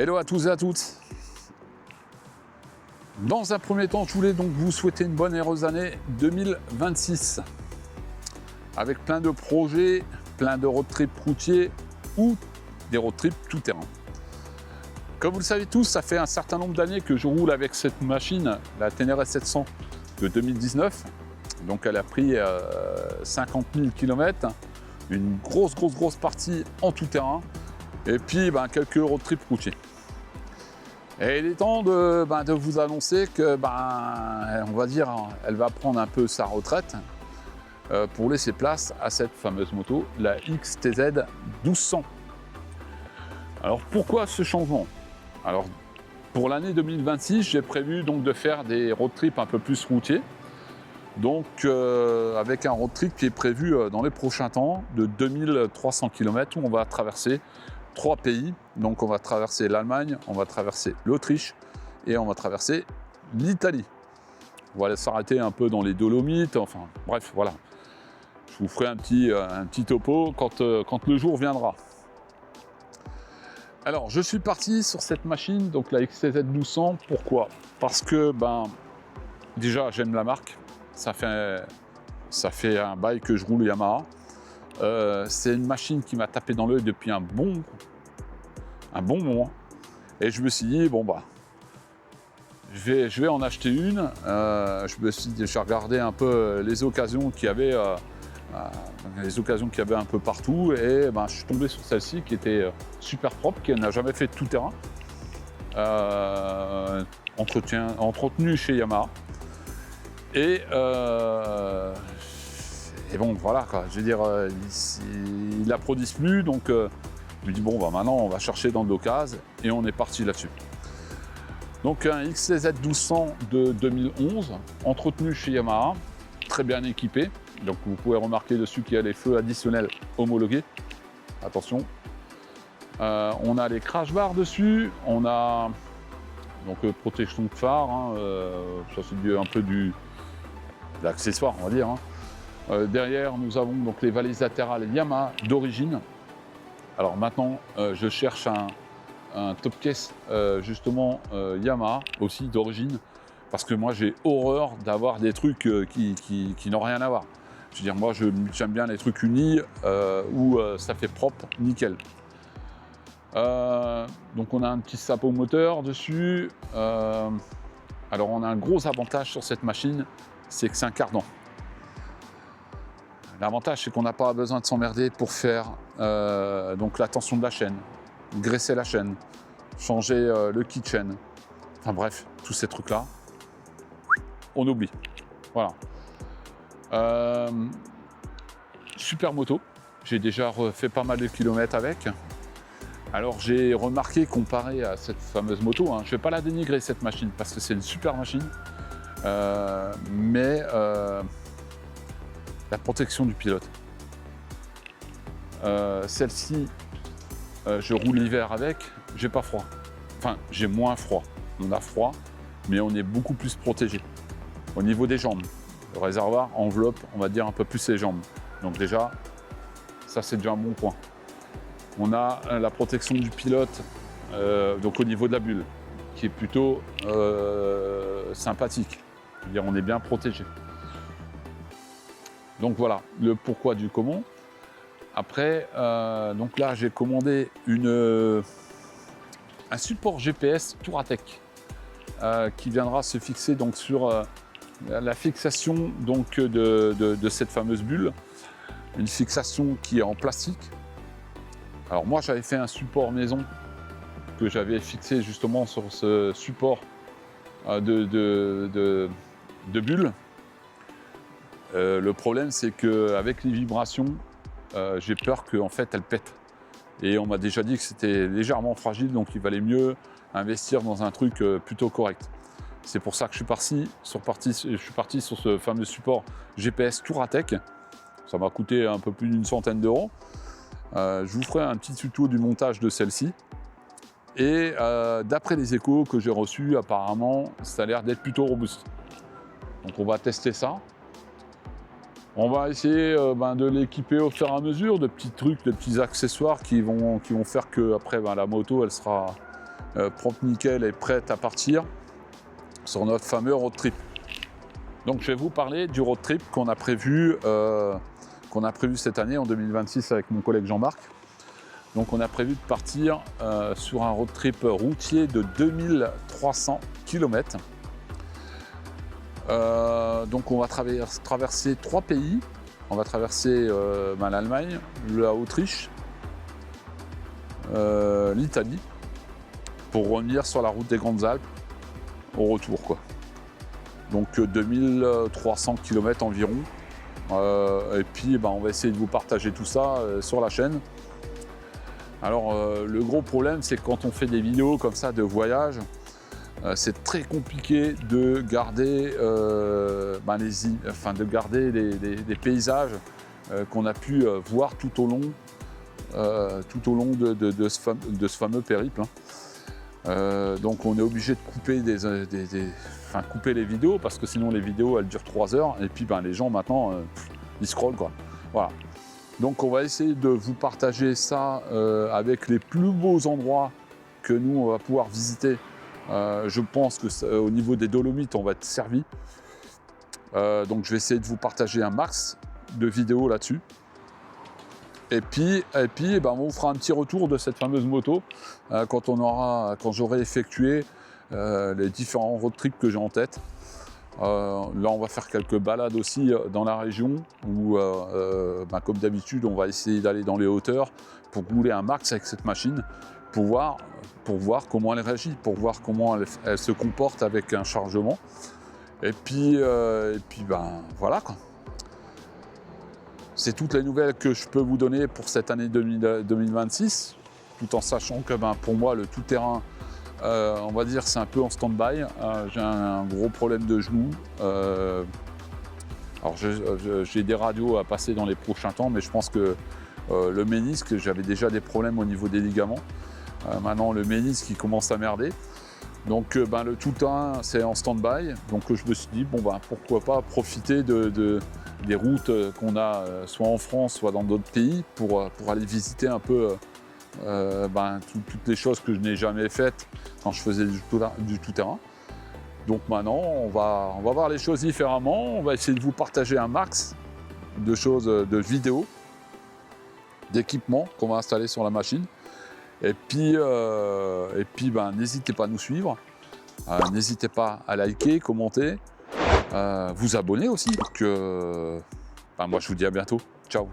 Hello à tous et à toutes. Dans un premier temps, je voulais donc vous souhaiter une bonne et heureuse année 2026. Avec plein de projets, plein de road trips routiers ou des road trips tout terrain. Comme vous le savez tous, ça fait un certain nombre d'années que je roule avec cette machine, la Ténéré 700 de 2019. Donc elle a pris 50 000 km, une grosse partie en tout terrain. Et puis quelques road trips routiers. Et il est temps de vous annoncer que, on va dire, elle va prendre un peu sa retraite pour laisser place à cette fameuse moto, la XTZ 1200. Alors pourquoi ce changement? Alors pour l'année 2026, j'ai prévu donc de faire des road trips un peu plus routiers. Donc avec un road trip qui est prévu dans les prochains temps de 2300 km où on va traverser 3 pays. Donc on va traverser l'Allemagne, on va traverser l'Autriche et on va traverser l'Italie. On va s'arrêter un peu dans les Dolomites, enfin bref, voilà. Je vous ferai un petit topo quand le jour viendra. Alors je suis parti sur cette machine, donc la XTZ 1200. Pourquoi? Parce que déjà j'aime la marque. Ça fait un bail que je roule Yamaha. C'est une machine qui m'a tapé dans l'œil depuis un bon moment. Et je me suis dit, je vais en acheter une. J'ai regardé un peu les occasions qu'il y avait, un peu partout. Et je suis tombé sur celle-ci qui était super propre, qui n'a jamais fait de tout terrain. Entretenu chez Yamaha. Et bon, voilà quoi, je veux dire, il la produise plus, donc je me dis maintenant on va chercher dans l'occasion et on est parti là-dessus. Donc un XTZ 1200 de 2011, entretenu chez Yamaha, très bien équipé. Donc vous pouvez remarquer dessus qu'il y a les feux additionnels homologués. Attention. On a les crash bars dessus, on a donc protection de phare, ça c'est un peu l'accessoire on va dire. Derrière nous avons donc les valises latérales Yamaha d'origine. Alors maintenant je cherche un top case justement Yamaha aussi d'origine, parce que moi j'ai horreur d'avoir des trucs qui n'ont rien à voir. Je veux dire, moi j'aime bien les trucs unis où ça fait propre, nickel. Donc on a un petit sapot moteur dessus. Alors on a un gros avantage sur cette machine, c'est que c'est un cardan. L'avantage c'est qu'on n'a pas besoin de s'emmerder pour faire donc la tension de la chaîne, graisser la chaîne, changer le kit chaîne. Enfin bref, tous ces trucs là, on oublie. Voilà. Super moto, j'ai déjà fait pas mal de kilomètres avec. Alors j'ai remarqué, comparé à cette fameuse moto, je ne vais pas la dénigrer cette machine parce que c'est une super machine, mais la protection du pilote. Celle-ci, je roule l'hiver avec, j'ai pas froid. Enfin, j'ai moins froid. On a froid, mais on est beaucoup plus protégé. Au niveau des jambes, le réservoir enveloppe, on va dire, un peu plus les jambes. Donc déjà, ça c'est déjà un bon point. On a la protection du pilote, donc au niveau de la bulle, qui est plutôt sympathique. Je veux dire, on est bien protégé. Donc voilà, le pourquoi du comment. Après, donc là, j'ai commandé un support GPS Touratech qui viendra se fixer donc sur la fixation donc de cette fameuse bulle. Une fixation qui est en plastique. Alors moi j'avais fait un support maison que j'avais fixé justement sur ce support de bulle. Le problème c'est qu'avec les vibrations, j'ai peur qu'en fait elle pète. Et on m'a déjà dit que c'était légèrement fragile, donc il valait mieux investir dans un truc plutôt correct. C'est pour ça que je suis parti sur ce fameux support GPS Touratech. Ça m'a coûté un peu plus d'une centaine d'euros. Je vous ferai un petit tuto du montage de celle-ci. Et d'après les échos que j'ai reçus, apparemment, ça a l'air d'être plutôt robuste. Donc on va tester ça. On va essayer de l'équiper au fur et à mesure, de petits trucs, de petits accessoires qui vont faire que après la moto elle sera propre nickel et prête à partir sur notre fameux road trip. Donc je vais vous parler du road trip qu'on a prévu cette année en 2026 avec mon collègue Jean-Marc. Donc on a prévu de partir sur un road trip routier de 2300 km. Donc on va traverser 3 pays. On va traverser l'Allemagne, l'Autriche, l'Italie, pour revenir sur la route des Grandes Alpes au retour, quoi. Donc 2300 km environ. Et puis on va essayer de vous partager tout ça sur la chaîne. Alors le gros problème, c'est que quand on fait des vidéos comme ça de voyage, c'est très compliqué de garder, des paysages qu'on a pu voir tout au long de ce fameux périple. Donc on est obligé de couper les vidéos, parce que sinon les vidéos elles durent 3 heures et puis les gens maintenant ils scrollent, quoi. Voilà. Donc on va essayer de vous partager ça avec les plus beaux endroits que nous on va pouvoir visiter. Je pense que au niveau des Dolomites on va être servi. Donc je vais essayer de vous partager un max de vidéos là-dessus. Et puis on vous fera un petit retour de cette fameuse moto quand j'aurai effectué les différents road trips que j'ai en tête. Là on va faire quelques balades aussi dans la région où comme d'habitude on va essayer d'aller dans les hauteurs pour rouler un max avec cette machine pour voir comment elle réagit, pour voir comment elle se comporte avec un chargement. Et puis voilà, quoi. C'est toutes les nouvelles que je peux vous donner pour cette année 2026, tout en sachant que pour moi le tout-terrain, on va dire, c'est un peu en stand-by. J'ai un gros problème de genou. Alors j'ai des radios à passer dans les prochains temps, mais je pense que le ménisque, j'avais déjà des problèmes au niveau des ligaments. Maintenant le ménisque qui commence à merder. Donc le tout-terrain c'est en stand-by. Donc je me suis dit pourquoi pas profiter des routes qu'on a soit en France, soit dans d'autres pays pour aller visiter un peu toutes les choses que je n'ai jamais faites quand je faisais du tout-terrain. Donc maintenant, on va voir les choses différemment. On va essayer de vous partager un max de choses, de vidéos, d'équipements qu'on va installer sur la machine. Et puis n'hésitez pas à nous suivre. N'hésitez pas à liker, commenter, vous abonner aussi. Donc, moi, je vous dis à bientôt. Ciao.